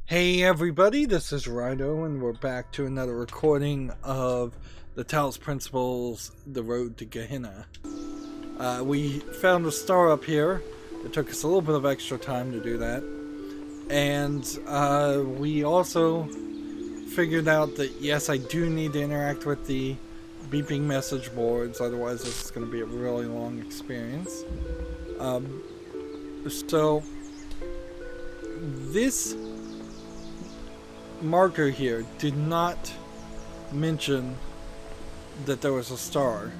Hey everybody, this is Rydo, and we're back to another recording of the Talos Principle's The Road to Gehenna. We found a star up here. It took us a little bit of extra time to do that. And we also figured out that yes, I do need to interact with the beeping message boards, otherwise this is going to be a really long experience. So this marker here did not mention that there was a star,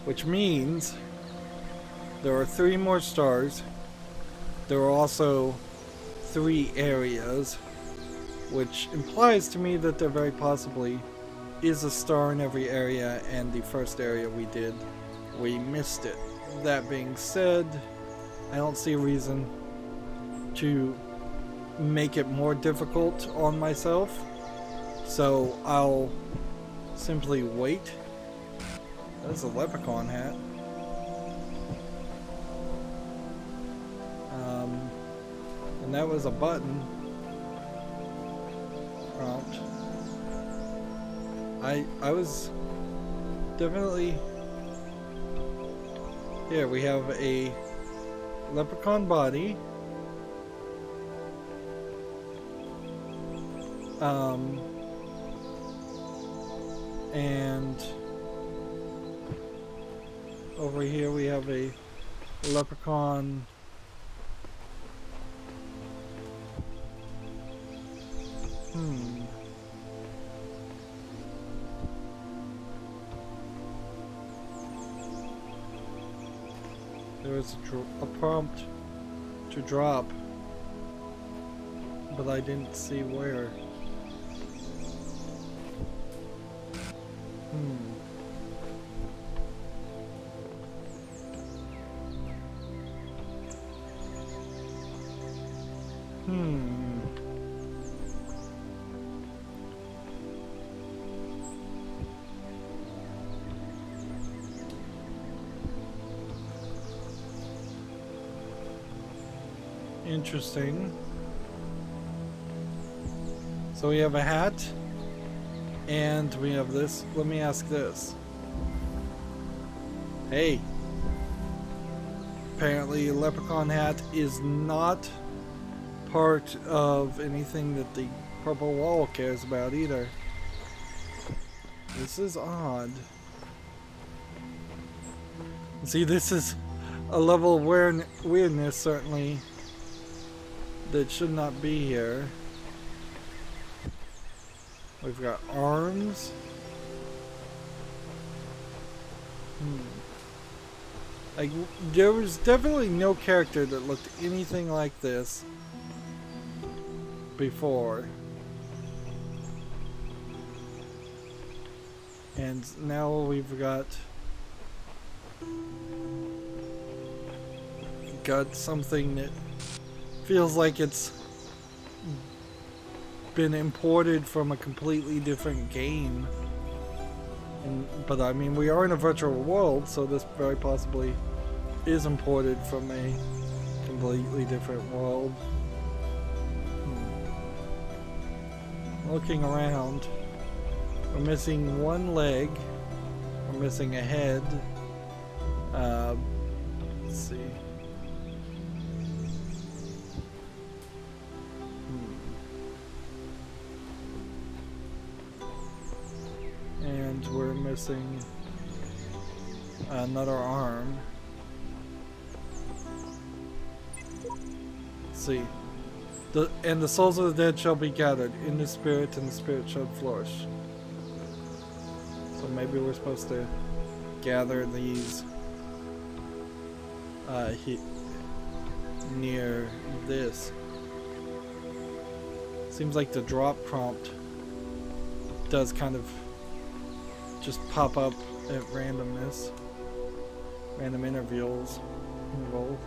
which means there are 3 more stars. There are also 3 areas, which implies to me that there very possibly is a star in every area, and the first area we missed it. That being said, I don't see a reason to make it more difficult on myself, so I'll simply wait. That's a leprechaun hat. And that was a button prompt. I was definitely here. We have a leprechaun body. And over here we have a leprechaun There was a prompt to drop, but I didn't see where. Interesting. So we have a hat, and we have this. Let me ask this. Hey. Apparently, a leprechaun hat is not part of anything that the purple wall cares about either. This is odd. See, this is a level of weirdness, certainly, that should not be here. We've got arms. Like, there was definitely no character that looked anything like this before. And now we've got something that feels like it's been imported from a completely different game. But I mean, we are in a virtual world, so this very possibly is imported from a completely different world. Looking around, we're missing 1 leg, we're missing a head. Let's see. And we're missing another arm. Let's see. And the souls of the dead shall be gathered in the spirit, and the spirit shall flourish. So maybe we're supposed to gather these near this. Seems like the drop prompt does kind of just pop up at randomness, random intervals involved.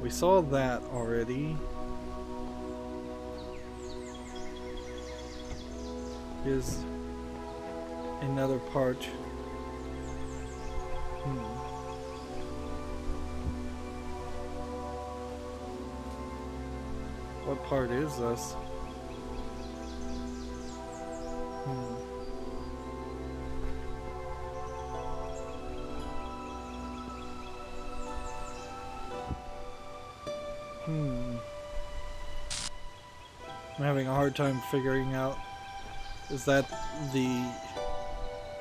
We saw that already. Is another part. What part is this? I'm having a hard time figuring out. Is that the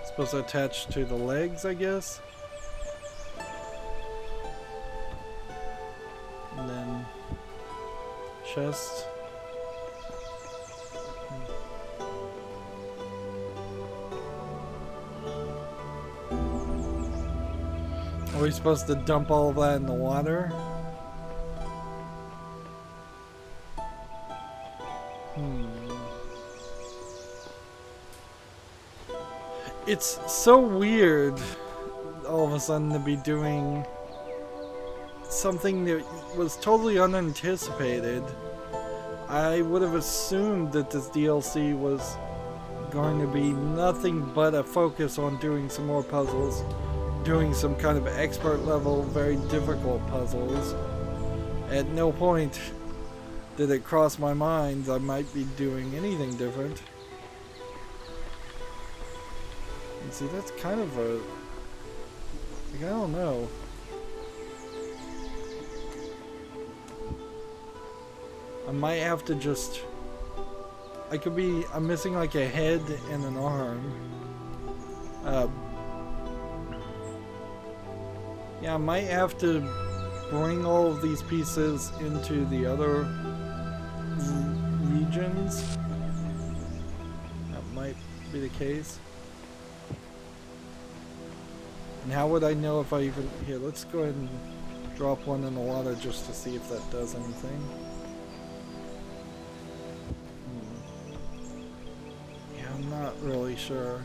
supposed to attach to the legs, I guess? And then chest. Are we supposed to dump all of that in the water? It's so weird all of a sudden to be doing something that was totally unanticipated. I would have assumed that this DLC was going to be nothing but a focus on doing some more puzzles, doing some kind of expert level, very difficult puzzles. At no point did it cross my mind I might be doing anything different. And see, that's kind of a... like, I don't know. I might have to just... I'm missing like a head and an arm. Yeah, I might have to bring all of these pieces into the other regions. That might be the case. And how would I know if I even... Here, let's go ahead and drop one in the water just to see if that does anything. Yeah, I'm not really sure.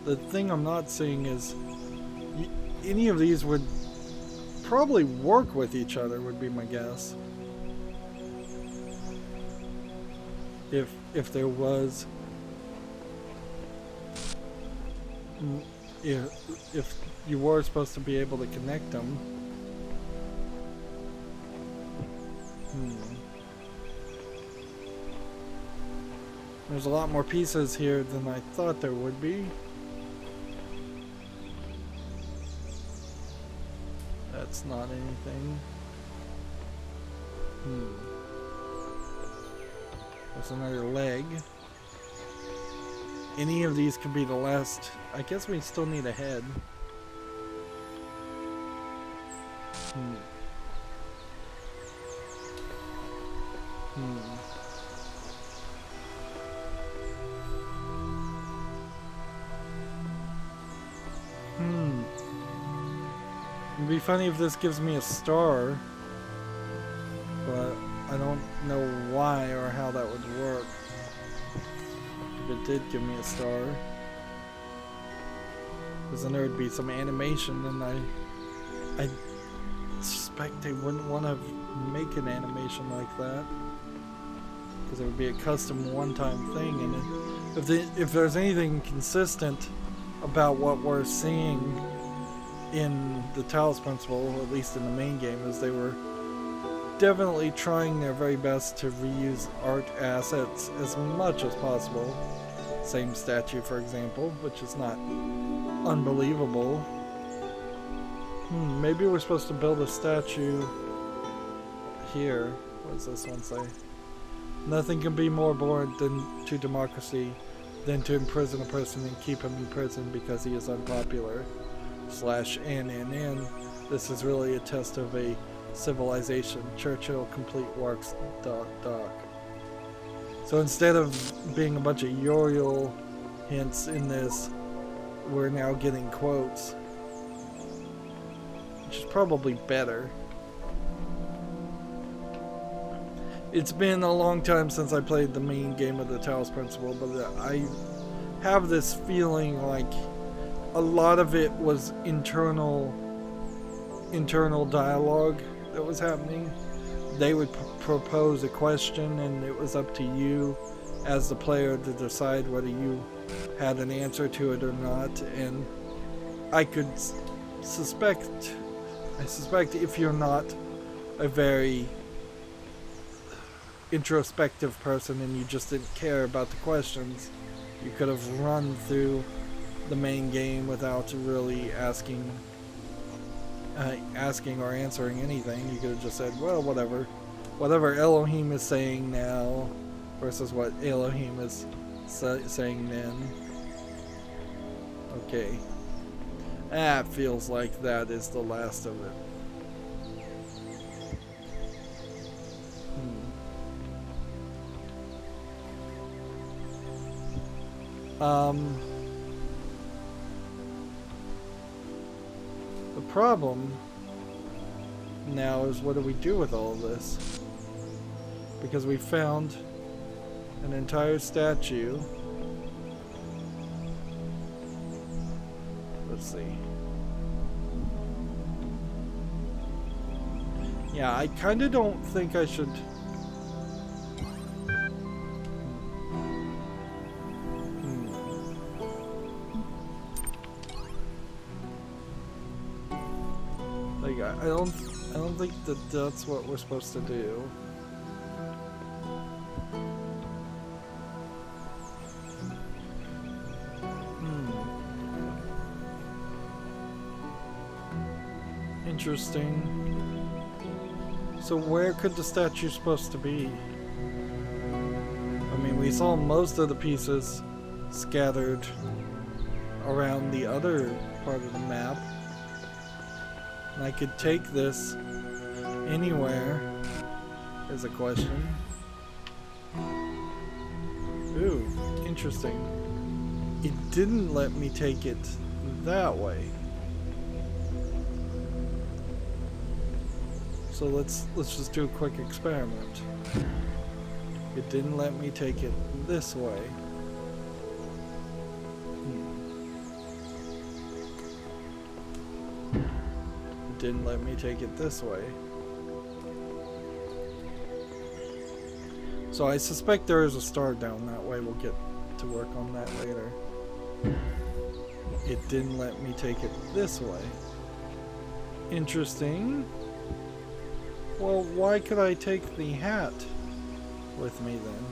The thing I'm not seeing is any of these would probably work with each other, would be my guess. If there was... If you were supposed to be able to connect them. There's a lot more pieces here than I thought there would be. That's not anything. There's another leg. Any of these could be the last. I guess we still need a head. It'd be funny if this gives me a star, but I don't know why or how that would work. If it did give me a star, because then there would be some animation, and I suspect they wouldn't want to make an animation like that, because it would be a custom one-time thing. And if there's anything consistent about what we're seeing in the Talos Principle, or at least in the main game, is they were definitely trying their very best to reuse art assets as much as possible. Same statue, for example, which is not unbelievable. Maybe we're supposed to build a statue here. What does this one say? Nothing can be more abhorrent to democracy than to imprison a person and keep him in prison because he is unpopular. /NNN. This is really a test of a civilization. Churchill, complete works, ... So instead of being a bunch of Uriel hints in this, we're now getting quotes, which is probably better. It's been a long time since I played the main game of the Talos Principle, but I have this feeling like a lot of it was internal dialogue that was happening. They would propose a question, and it was up to you as the player to decide whether you had an answer to it or not. And I could suspect I suspect if you're not a very introspective person and you just didn't care about the questions, you could have run through the main game without really asking or answering anything. You could have just said, well, whatever Elohim is saying now versus what Elohim is saying then. Okay, that feels like that is the last of it. The problem now is, what do we do with all of this? Because we found an entire statue. Let's see. Yeah, I kind of don't think I should... I don't think that that's what we're supposed to do. Interesting. So where could the statue supposed to be? I mean, we saw most of the pieces scattered around the other part of the map. And I could take this anywhere, is a question. Ooh, interesting. It didn't let me take it that way. So let's just do a quick experiment. It didn't let me take it this way. Didn't let me take it this way. So I suspect there is a star down that way. We'll get to work on that later. It didn't let me take it this way. Interesting. Well, why could I take the hat with me then?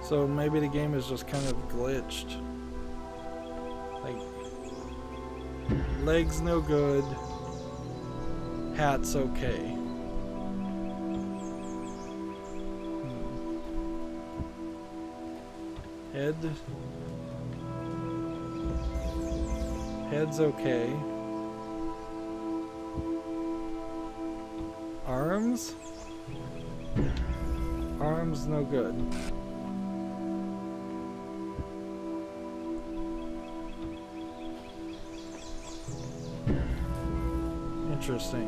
So maybe the game is just kind of glitched. Like, legs no good, hat's okay. Head's okay. Arms no good. Interesting.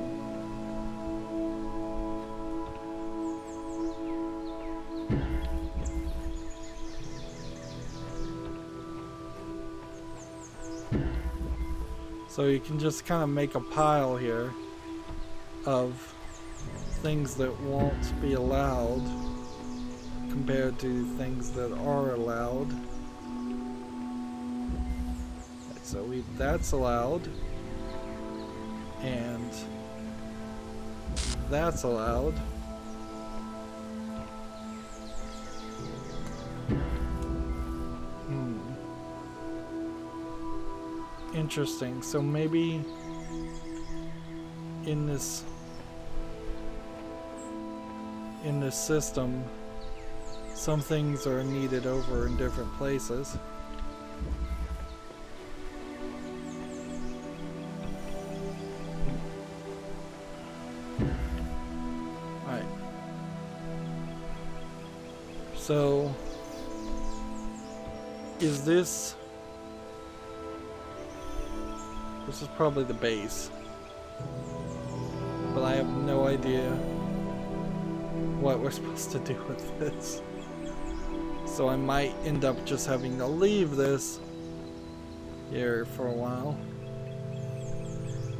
So you can just kind of make a pile here of things that won't be allowed compared to things that are allowed. So that's allowed. And that's allowed. Interesting. So maybe in this system, some things are needed over in different places. Alright. So is this is probably the base, but I have no idea what we're supposed to do with this. So I might end up just having to leave this here for a while.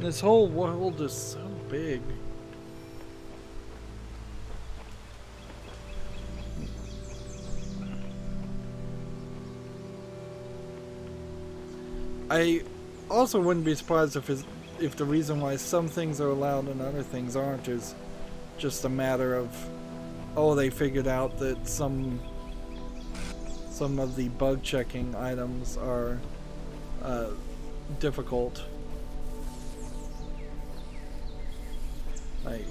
This whole world is so big. I also wouldn't be surprised if the reason why some things are allowed and other things aren't is just a matter of, oh, they figured out that some of the bug checking items are difficult. Like,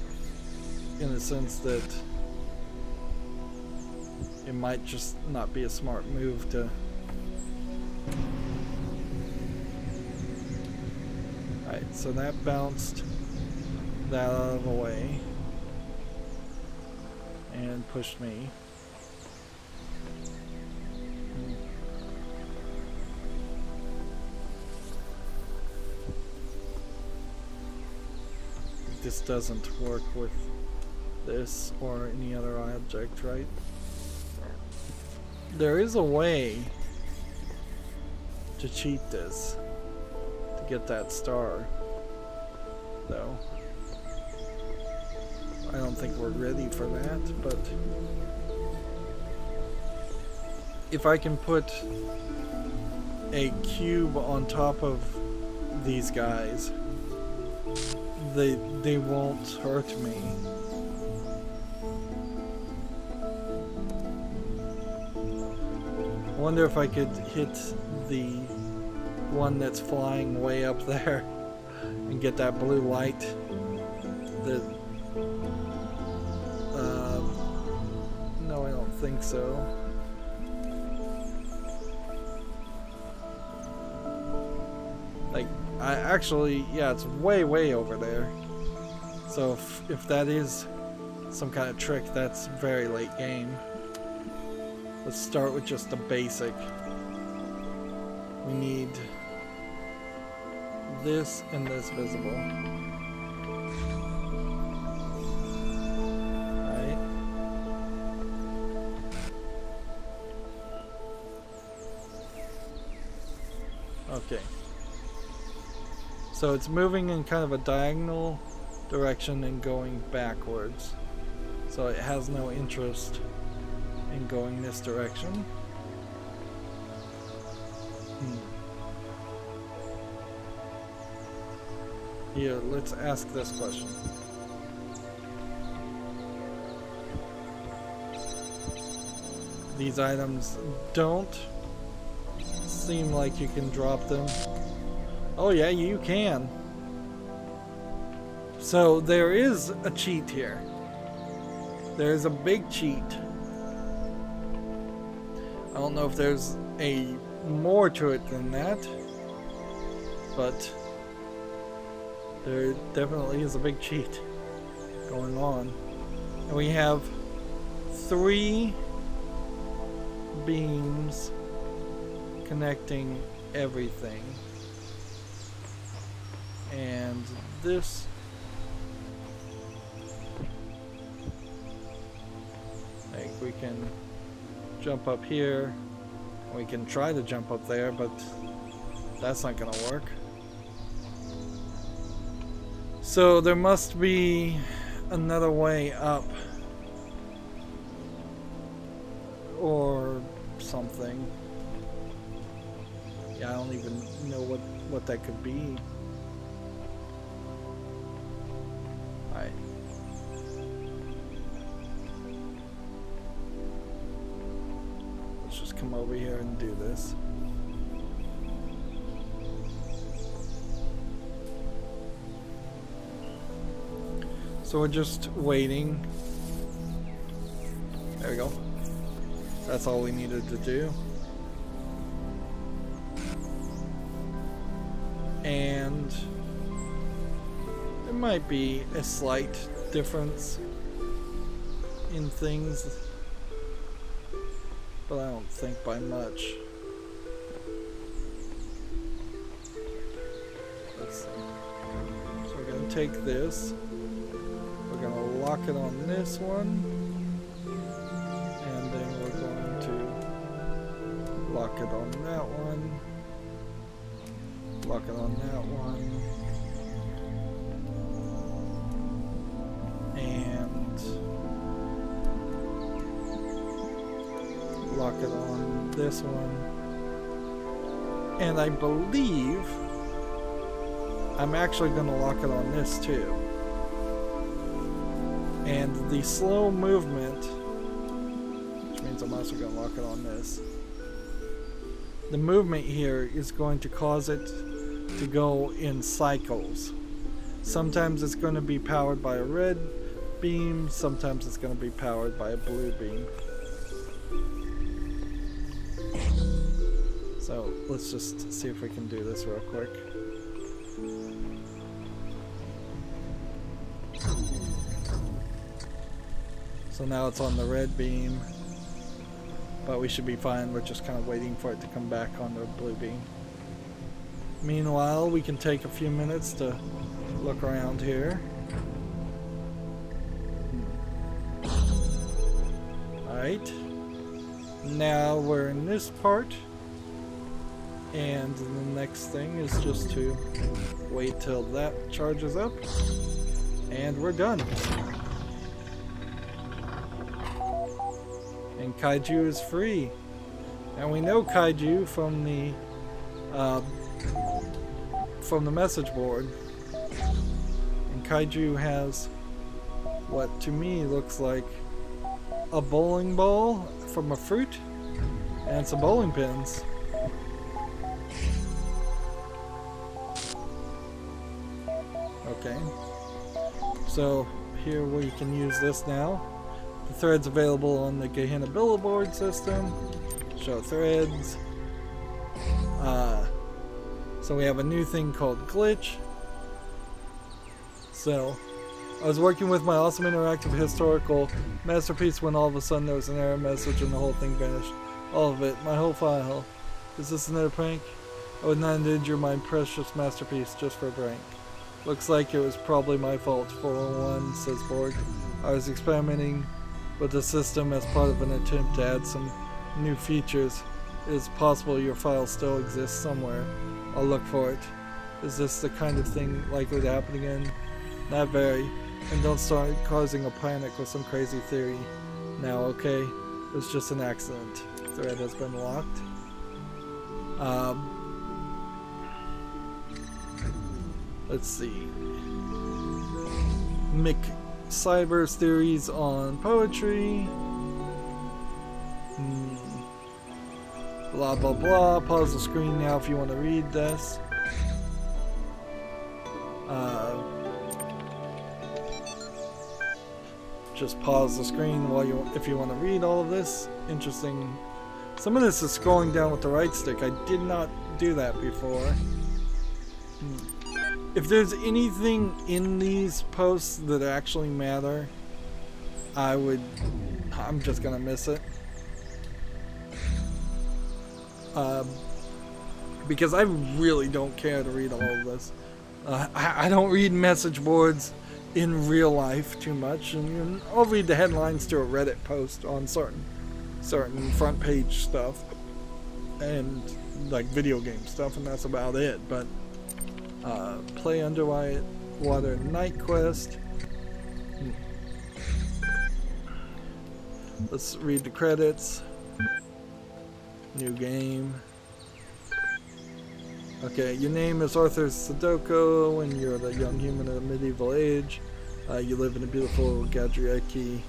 in the sense that it might just not be a smart move to. Alright, so that bounced that out of the way and pushed me. This doesn't work with this or any other object, right? There is a way to cheat this, to get that star, though. I don't think we're ready for that, but if I can put a cube on top of these guys, they won't hurt me. I wonder if I could hit the one that's flying way up there and get that blue light. No, I don't think so. Like, I actually, yeah, it's way over there. So if that is some kind of trick, that's very late game. Let's start with just the basic. We need this and this visible. Alright. Okay. So it's moving in kind of a diagonal direction and going backwards. So it has no interest in going this direction. Here, let's ask this question. These items don't seem like you can drop them. Oh yeah, you can. So there is a cheat here. There's a big cheat. I don't know if there's a more to it than that, but there definitely is a big cheat going on. And we have 3 beams connecting everything. And this like we can jump up here. We can try to jump up there, but that's not gonna work. So there must be another way up or something. Yeah, I don't even know what that could be. Alright. Let's just come over here and do this. So we're just waiting. There we go. That's all we needed to do. And there might be a slight difference in things, but I don't think by much. Let's see. So we're going to take this. We're going to lock it on this one. And then we're going to lock it on that one. Lock it on that one. this one. And I believe I'm actually going to lock it on this too. And the slow movement, which means I'm also going to lock it on this. The movement here is going to cause it to go in cycles. Sometimes it's going to be powered by a red beam, sometimes it's going to be powered by a blue beam. So let's just see if we can do this real quick. So now it's on the red beam, but we should be fine. We're just kind of waiting for it to come back on the blue beam. Meanwhile, we can take a few minutes to look around here. Alright. Now we're in this part. And the next thing is just to wait till that charges up. And we're done. And Kaiju is free. And we know Kaiju from the message board. And Kaiju has what to me looks like a bowling ball from a fruit and some bowling pins. Okay. So here we can use this now. The thread's available on the Gehenna billboard system. Show threads. So we have a new thing called glitch. So I was working with my awesome interactive historical masterpiece when all of a sudden there was an error message and the whole thing vanished. All of it, my whole file. Is this another prank? I would not injure my precious masterpiece just for a prank. Looks like it was probably my fault. 401 says Borg. I was experimenting with the system as part of an attempt to add some new features. It is possible your file still exists somewhere. I'll look for it. Is this the kind of thing likely to happen again? Not very. And don't start causing a panic with some crazy theory. Now, okay? It was just an accident. Thread has been locked. Let's see. Mick Cyber's theories on poetry. Blah blah blah. Pause the screen now if you want to read this. Just pause the screen while if you want to read all of this. Interesting. Some of this is scrolling down with the right stick. I did not do that before. If there's anything in these posts that actually matter, I'm just gonna miss it. Because I really don't care to read all of this. I don't read message boards in real life too much, and I'll read the headlines to a Reddit post on certain front page stuff and like video game stuff, and that's about it. But play Underwater Night Quest. Let's read the credits. New game. Okay, your name is Arthur Sadoko, and you're the young human of the medieval age. You live in a beautiful Gadrieki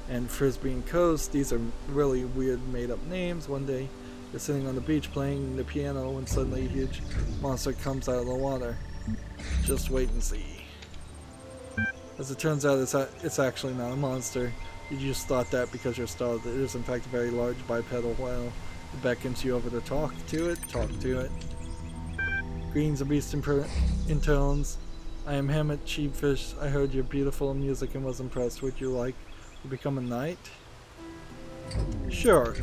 and Frisbean coast. These are really weird made-up names. One day, you're sitting on the beach playing the piano when suddenly a huge monster comes out of the water. Just wait and see. As it turns out, it's actually not a monster. You just thought that because you're startled. It is in fact a very large bipedal whale. It beckons you over to talk to it. Talk to it. Greens a beast in tones. I am Hammett Sheepfish. I heard your beautiful music and was impressed. Would you like to become a knight? Sure.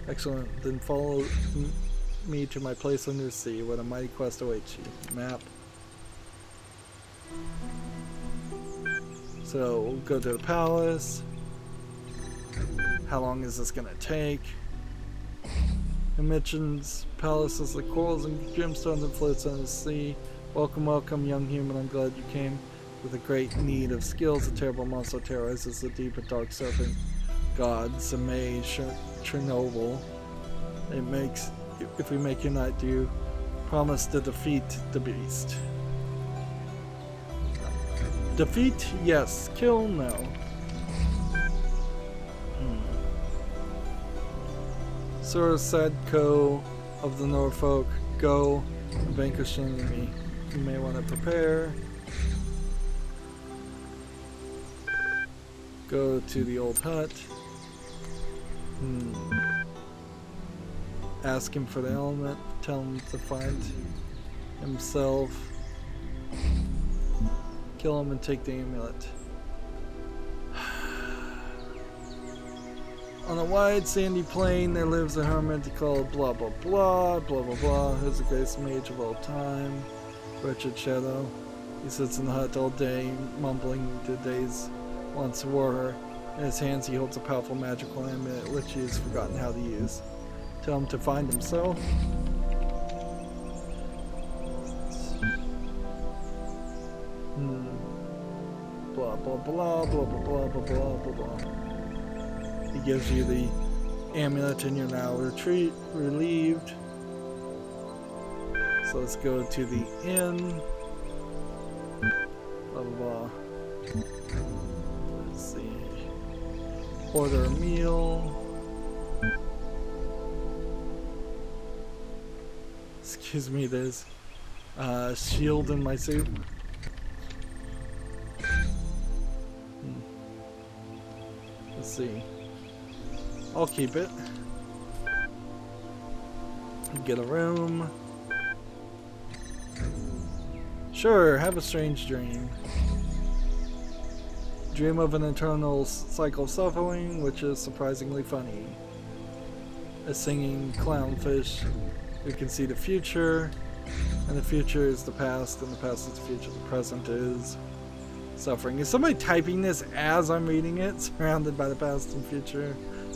Excellent. Then follow me to my place under the sea. What a mighty quest awaits you. Map. So we'll go to the palace. How long is this gonna take? It mentions palaces like corals and gemstones that floats on the sea. Welcome, welcome, young human. I'm glad you came. With a great need of skills, a terrible monster terrorizes the deep and dark serpent god, Samay Chernobyl. It makes, if we make your knight, do you promise to defeat the beast? Defeat, yes. Kill, no. Sir Sadko of the Norfolk, go and vanquish the enemy. You may want to prepare. Go to the old hut. Ask him for the element. Tell him to find himself. Kill him and take the amulet. On a wide sandy plain there lives a hermit called blah blah blah, blah blah blah, who's the greatest mage of all time. Wretched shadow. He sits in the hut all day, mumbling the days once were. In his hands he holds a powerful magical amulet which he has forgotten how to use. Tell him to find himself. Blah blah blah blah blah blah blah blah blah blah. He gives you the amulet and you're now relieved. So let's go to the inn. Blah blah blah. Let's see. Order a meal. Excuse me, there's a shield in my soup. Let's see. I'll keep it. Get a room. Sure, have a strange dream. Dream of an eternal cycle of suffering, which is surprisingly funny. A singing clownfish who can see the future, and the future is the past, and the past is the future. The present is suffering. Is somebody typing this as I'm reading it? Surrounded by the past and future.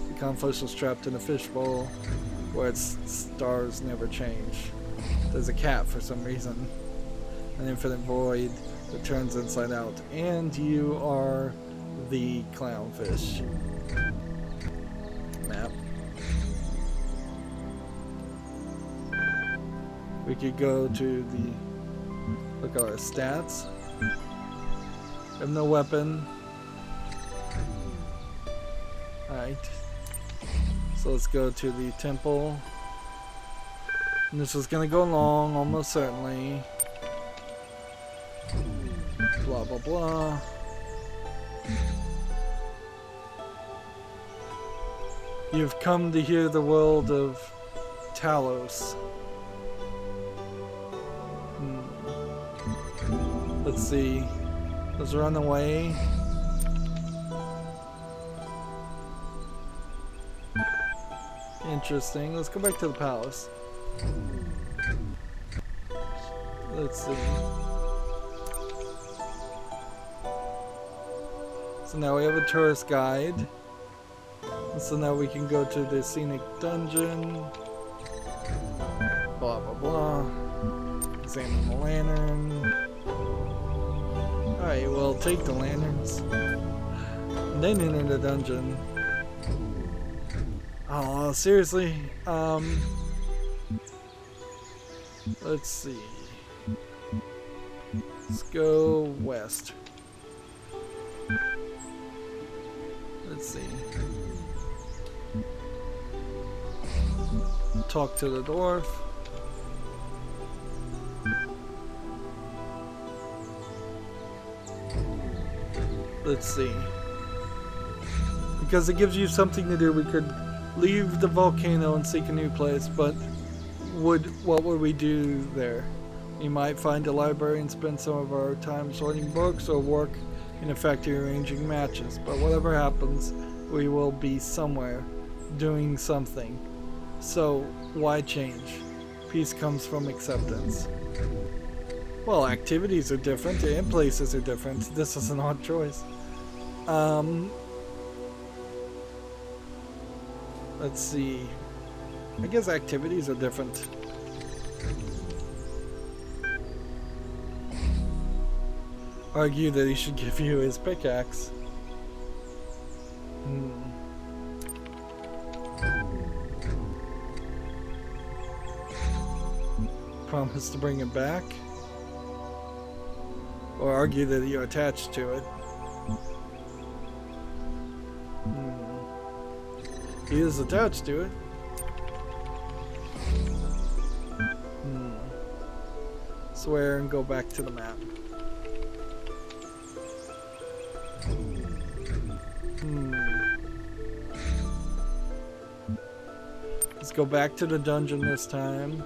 The clownfish is trapped in a fishbowl where its stars never change. There's a cat for some reason. An infinite void that turns inside out. And you are the clownfish. Map. We could go to the... look at our stats. I have no weapon. Alright. So let's go to the temple. And this is gonna go long, almost certainly. Blah blah blah. You've come to hear the world of Talos. Let's see. Let's run away. Interesting. Let's go back to the palace. Let's see. So now we have a tourist guide. And so now we can go to the scenic dungeon. Blah blah blah. Examine the lantern. Alright, well, take the lanterns. And then enter the dungeon. Oh, seriously? Let's see. Let's go west. Let's see. Talk to the dwarf. Let's see. Because it gives you something to do. We could leave the volcano and seek a new place, but what would we do there? We might find a library and spend some of our time sorting books, or work in a factory arranging matches. But whatever happens, we will be somewhere doing something. So why change? Peace comes from acceptance. Well, activities are different and places are different. This is an odd choice. Let's see. I guess activities are different. Argue that he should give you his pickaxe. promise to bring him back. Or argue that you're attached to it. He is attached to it. Swear and go back to the map. Let's go back to the dungeon this time.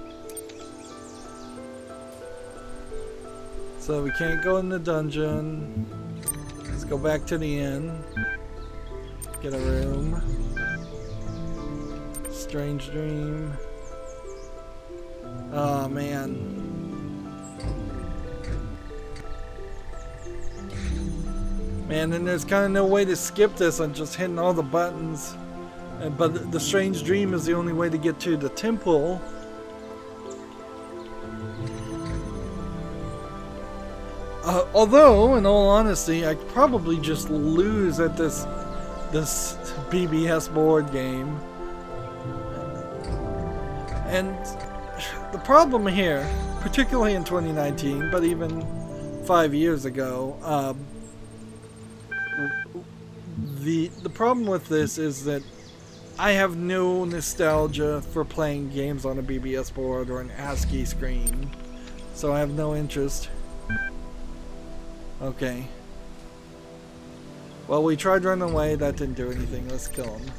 So we can't go in the dungeon. Let's go back to the inn. Get a room. Strange dream. Oh man. Man, and there's kind of no way to skip this. I'm just hitting all the buttons. But the strange dream is the only way to get to the temple. Although, in all honesty, I could probably just lose at this BBS board game. And the problem here, particularly in 2019, but even 5 years ago, the problem with this is that I have no nostalgia for playing games on a BBS board or an ASCII screen, so I have no interest. Okay. Well, we tried running away, that didn't do anything. Let's kill him.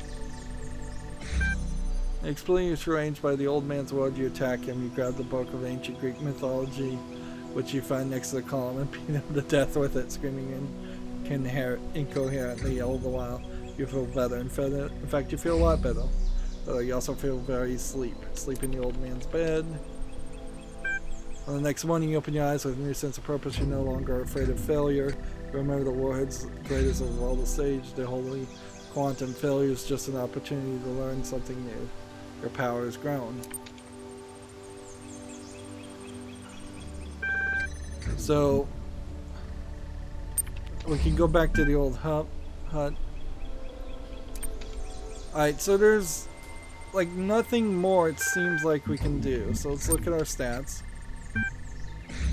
Exploring your range by the old man's world, you attack him. You grab the book of ancient Greek mythology, which you find next to the column, and beat him to death with it, screaming incoherently all the while. You feel better. In fact, you feel a lot better. You also feel very asleep. Sleep in the old man's bed. On the next morning, you open your eyes with a new sense of purpose. You're no longer afraid of failure. Remember the warhead's greatest of all the stage. The holy quantum failure is just an opportunity to learn something new. Your power has grown. So, we can go back to the old hut. Alright, so there's like nothing more it seems like we can do. So let's look at our stats.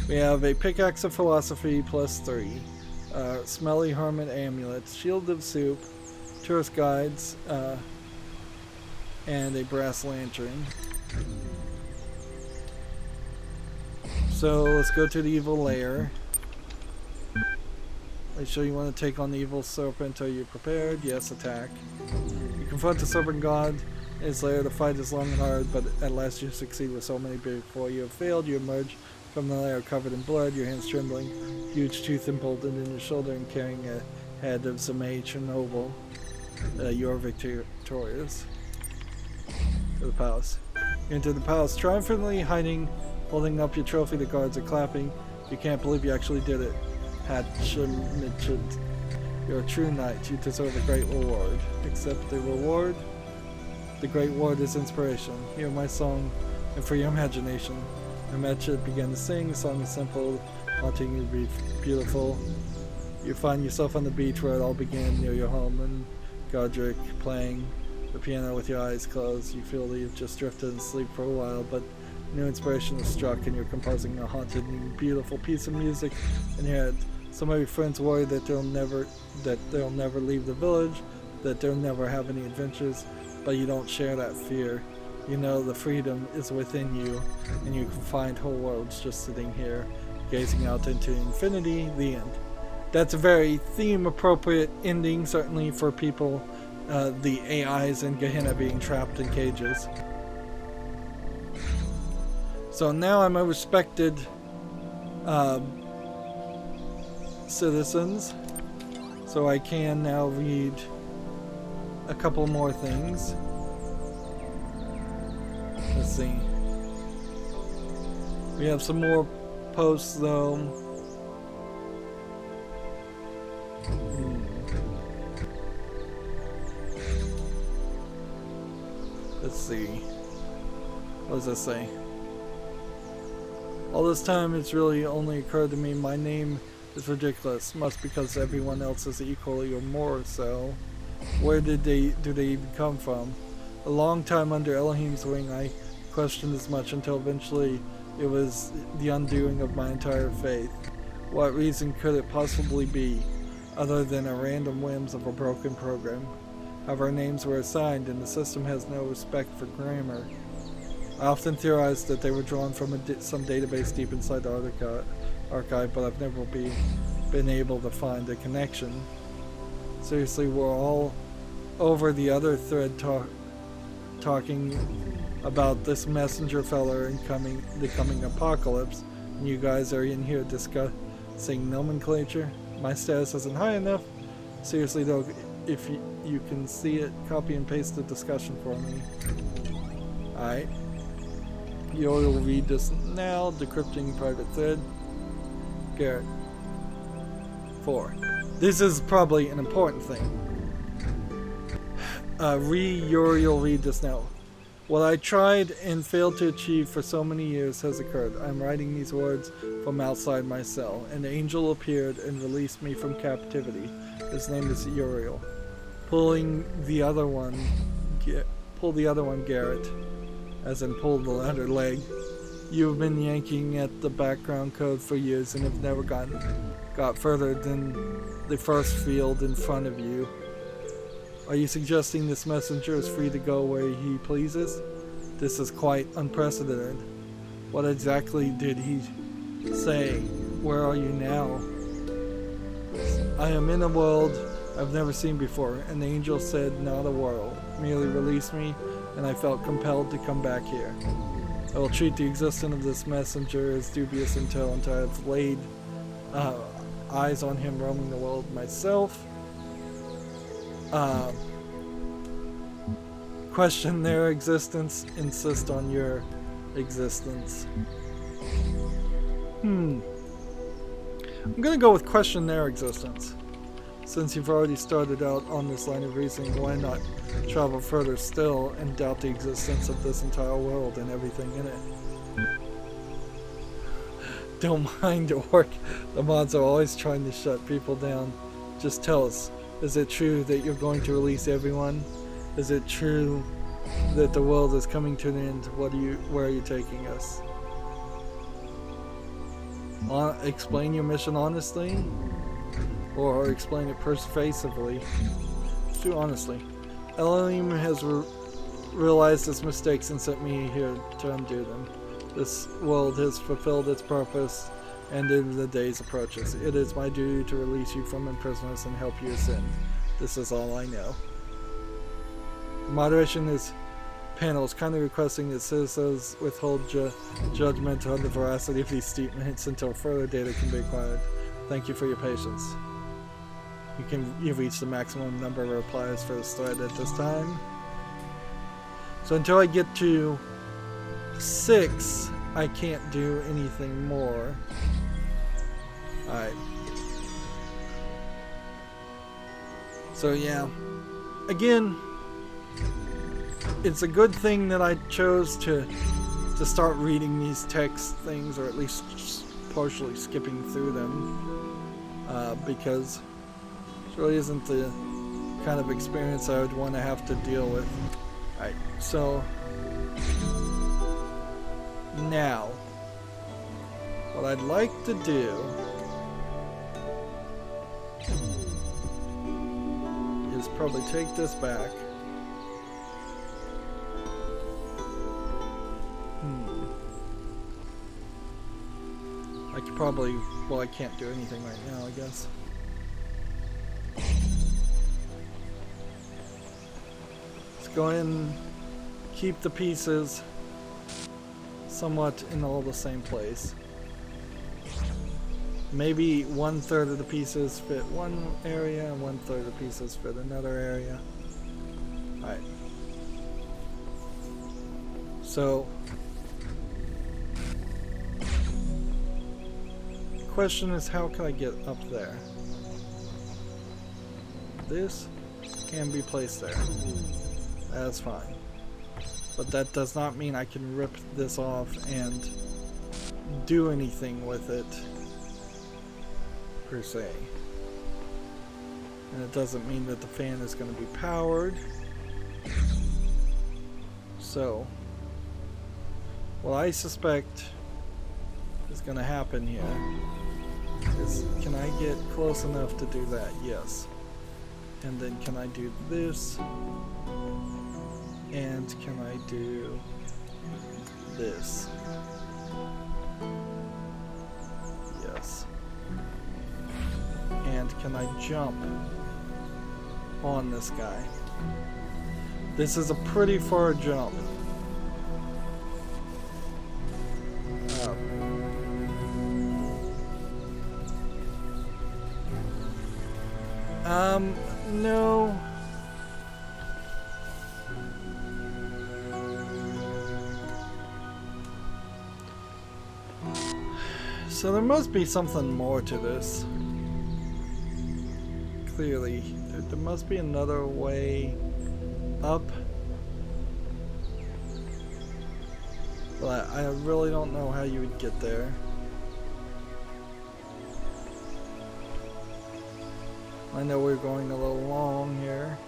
We have a pickaxe of philosophy +3, smelly hermit amulet, shield of soup, tourist guides, and a brass lantern. So let's go to the evil lair. Make sure you want to take on the evil serpent. Are you prepared? Yes, attack. You confront the serpent god in his lair. The fight is long and hard, but at last you succeed with so many before you have failed. You emerge from the lair covered in blood, your hands trembling, huge tooth implanted in your shoulder, and carrying a head of some ancient noble. You are victorious. To the palace. You enter the palace triumphantly, hiding, holding up your trophy. The guards are clapping. You can't believe you actually did it. You're a true knight. You deserve a great reward. Accept the reward. The great reward is inspiration. Hear my song, and for your imagination. Hatchet began to sing. The song is simple, wanting you to be beautiful. You find yourself on the beach where it all began, near your home, and Godric playing the piano with your eyes closed. You feel that you've just drifted in sleep for a while, but new inspiration is struck, and you're composing a haunted and beautiful piece of music in your head. Some of your friends worry that they'll never leave the village, that they'll never have any adventures, but you don't share that fear. You know the freedom is within you, and you can find whole worlds just sitting here, gazing out into infinity. The end. That's a very theme-appropriate ending, certainly for people, the AIs in Gehenna being trapped in cages. So now I'm a respected citizens, so I can now read a couple more things. Let's see. We have some more posts though. Let's see. What does this say? All this time it's really only occurred to me my name is ridiculous. Must because everyone else is equally or more so. Where do they even come from? A long time under Elohim's wing I questioned as much until eventually It was the undoing of my entire faith. What reason could it possibly be, other than a random whims of a broken program? However, names were assigned, and the system has no respect for grammar. I often theorized that they were drawn from some database deep inside the archive, but I've never been able to find a connection. Seriously, we're all over the other thread talking about this messenger fella and the coming apocalypse, and you guys are in here discussing nomenclature. My status isn't high enough. Seriously though, if you can see it, copy and paste the discussion for me. Alright. Uriel will read this now. Decrypting private thread. Garrett. 4. This is probably an important thing. Uriel read this now. What I tried and failed to achieve for so many years has occurred. I'm writing these words from outside my cell. An angel appeared and released me from captivity. His name is Uriel. Pull the other one, Garrett. As in pull the other leg. You've been yanking at the background code for years and have never got further than the first field in front of you. Are you suggesting this messenger is free to go where he pleases? This is quite unprecedented. What exactly did he say? Where are you now? I am in a world I've never seen before. An angel said, not a world. Merely released me, and I felt compelled to come back here. I will treat the existence of this messenger as dubious until I have laid eyes on him roaming the world myself. Question their existence, insist on your existence. I'm gonna go with question their existence. Since you've already started out on this line of reasoning, why not travel further still and doubt the existence of this entire world and everything in it? Don't mind the work. The mods are always trying to shut people down. Just tell us. Is it true that you're going to release everyone? Is it true that the world is coming to an end? Where are you taking us? Explain your mission honestly? Or explain it persuasively? Too honestly. Elohim has realized its mistakes and sent me here to undo them. This world has fulfilled its purpose, and in the days approaches. It is my duty to release you from imprisonment and help you ascend. This is all I know. Moderation is panels kindly requesting that citizens withhold judgment on the veracity of these statements until further data can be acquired. Thank you for your patience. You've reached the maximum number of replies for this thread at this time. So until I get to 6, I can't do anything more. Alright. So yeah. Again, it's a good thing that I chose to start reading these text things, or at least partially skipping through them. Because it really isn't the kind of experience I would want to have to deal with. Alright, so now what I'd like to do is probably take this back. I could probably, well, I can't do anything right now, I guess. Let's go ahead and keep the pieces somewhat in all the same place. Maybe 1/3 of the pieces fit one area and 1/3 of the pieces fit another area. Alright. So, the question is, how can I get up there? This can be placed there. That's fine. But that does not mean I can rip this off and do anything with it, per se. And it doesn't mean that the fan is going to be powered. So, what I suspect is going to happen here is, can I get close enough to do that? Yes. And then can I do this? And can I do this? Yes. And can I jump on this guy? This is a pretty far jump. No. So there must be something more to this. Clearly, there must be another way up. But I really don't know how you would get there. I know we're going a little long here.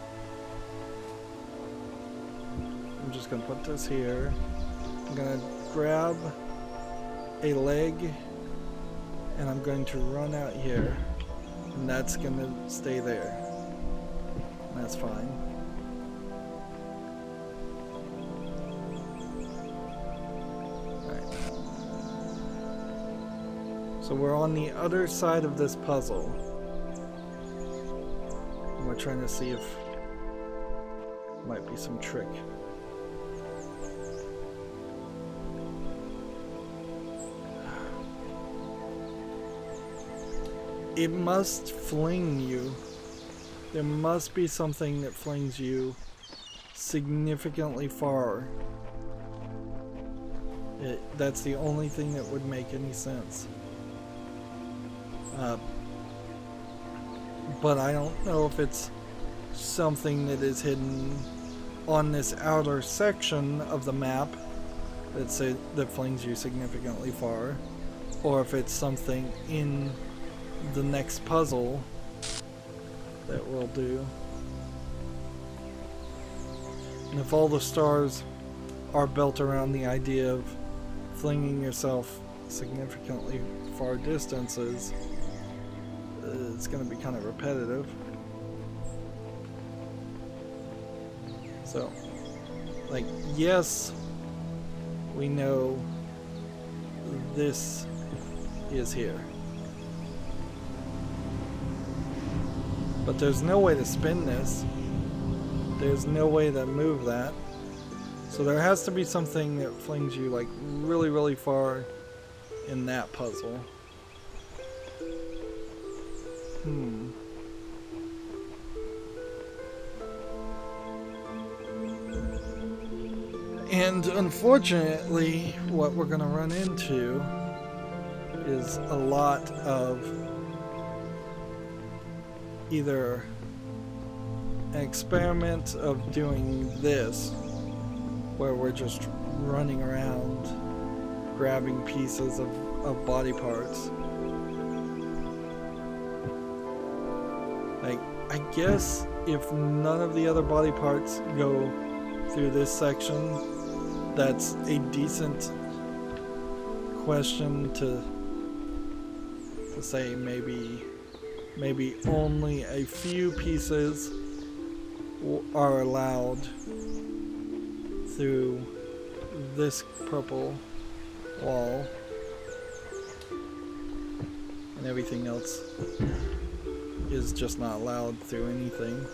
I'm just going to put this here. I'm going to grab a leg and I'm going to run out here. And that's going to stay there. That's fine. Alright. So we're on the other side of this puzzle. We're trying to see if there might be some trick. It must fling you. There must be something that flings you significantly far. That's the only thing that would make any sense. But I don't know if it's something that is hidden on this outer section of the map that flings you significantly far, or if it's something in the next puzzle that will do. And if all the stars are built around the idea of flinging yourself significantly far distances, it's going to be kind of repetitive. So, like, yes, we know this is here. But there's no way to spin this. There's no way to move that. So there has to be something that flings you like really, really far in that puzzle. And unfortunately, what we're going to run into is a lot of either an experiment of doing this, where we're just running around grabbing pieces of body parts. Like, I guess if none of the other body parts go through this section, that's a decent question to say maybe only a few pieces are allowed through this purple wall, and everything else is just not allowed through anything.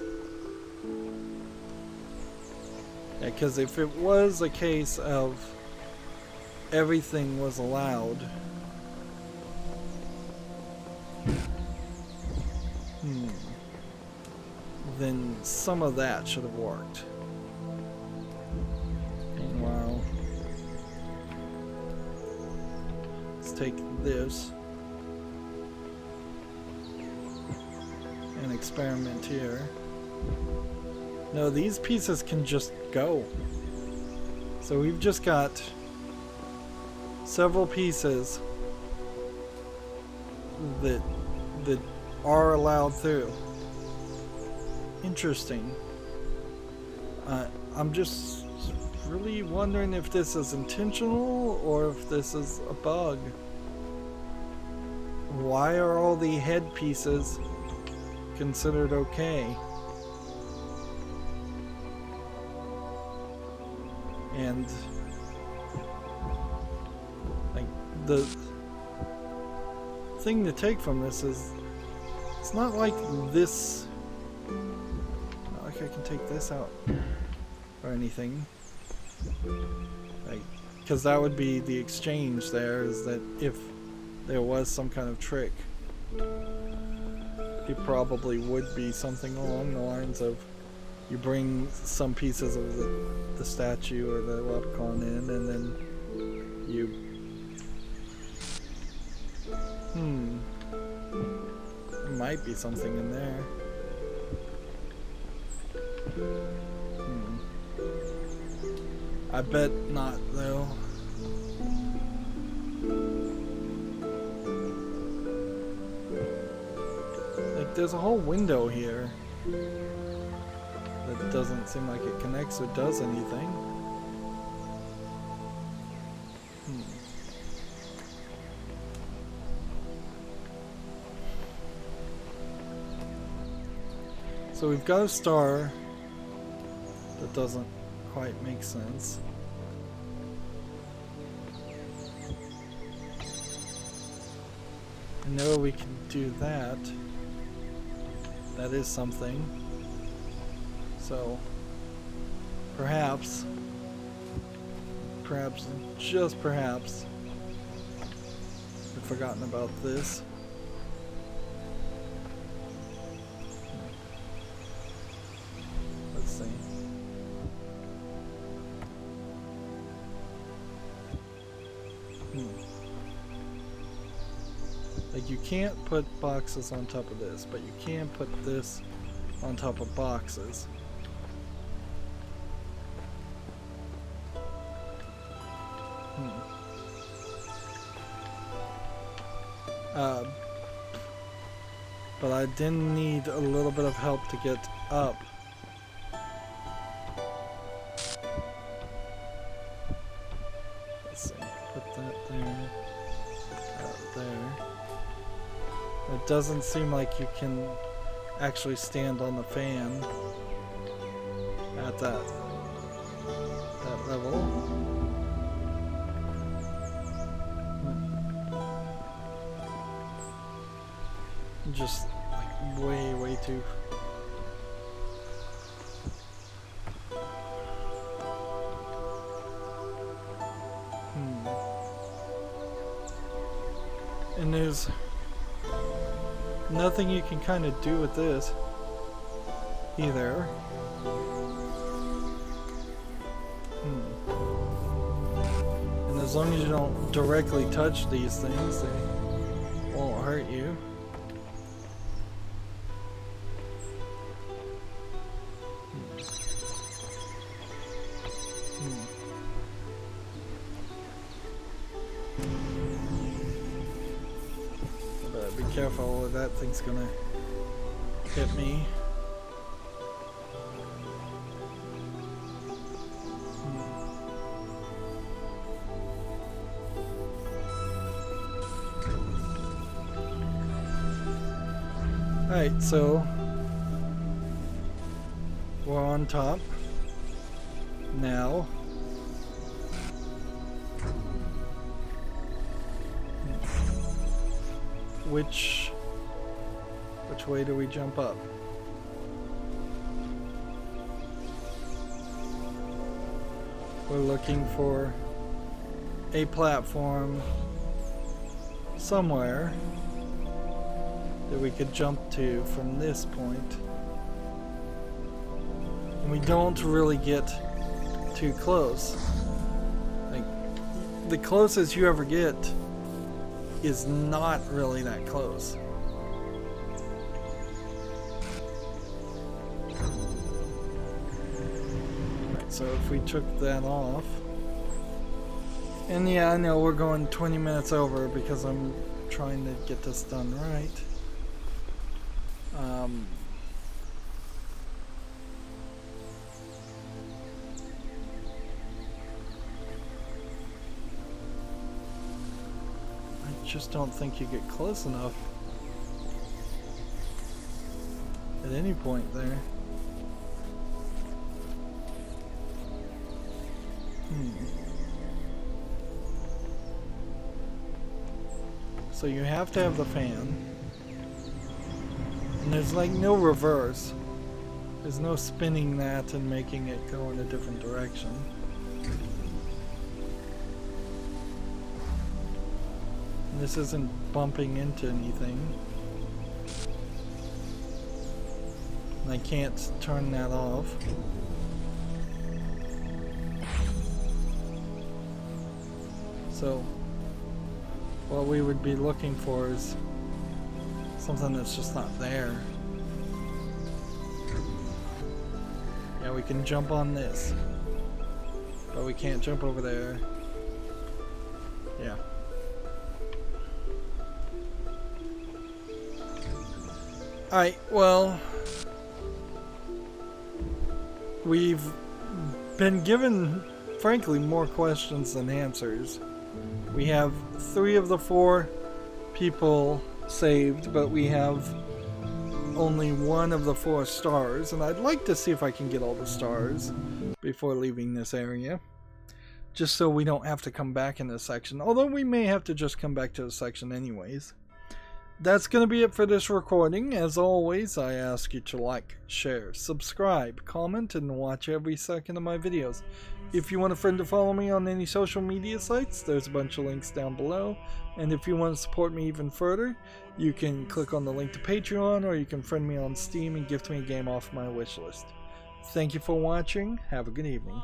Yeah, because if it was a case of everything was allowed, then some of that should have worked. Meanwhile, let's take this and experiment here. No, these pieces can just go. So we've just got several pieces that are allowed through. Interesting. I'm just really wondering if this is intentional or if this is a bug. why are all the head pieces considered okay? And like the thing to take from this is it's not like this, not like I can take this out or anything, like, because that would be the exchange there, is that if there was some kind of trick, it probably would be something along the lines of you bring some pieces of the statue or the leprechaun in, and then you there might be something in there. I bet not, though. Like, there's a whole window here that doesn't seem like it connects or does anything. So we've got a star that doesn't quite make sense. I know we can do that. That is something. So perhaps, just perhaps, I've forgotten about this. Let's see. Like, you can't put boxes on top of this, but you can put this on top of boxes. But I didn't need a little bit of help to get up. Let's see, put that there, that there. It doesn't seem like you can actually stand on the fan at that level. Just like way too. And there's nothing you can kind of do with this either. And as long as you don't directly touch these things, they won't hurt you. Be careful, or that thing's gonna hit me. Alright, so we're on top now. Which way do we jump up? We're looking for a platform somewhere that we could jump to from this point. And we don't really get too close. Like, the closest you ever get is not really that close. Right, so if we took that off, and yeah, I know we're going 20 minutes over because I'm trying to get this done right. just don't think you get close enough at any point there. So you have to have the fan. And there's like no reverse. There's no spinning that and making it go in a different direction. And this isn't bumping into anything. And I can't turn that off. So what we would be looking for is something that's just not there. Yeah, we can jump on this, but we can't jump over there. Yeah. Alright, well, we've been given, frankly, more questions than answers. We have 3 of the 4 people saved, but we have only 1 of the 4 stars, and I'd like to see if I can get all the stars before leaving this area, just so we don't have to come back in this section, although we may have to just come back to the section anyways. That's going to be it for this recording. As always, I ask you to like, share, subscribe, comment, and watch every second of my videos. If you want a friend to follow me on any social media sites, there's a bunch of links down below. And if you want to support me even further, you can click on the link to Patreon, or you can friend me on Steam and gift me a game off my wish list. Thank you for watching. Have a good evening.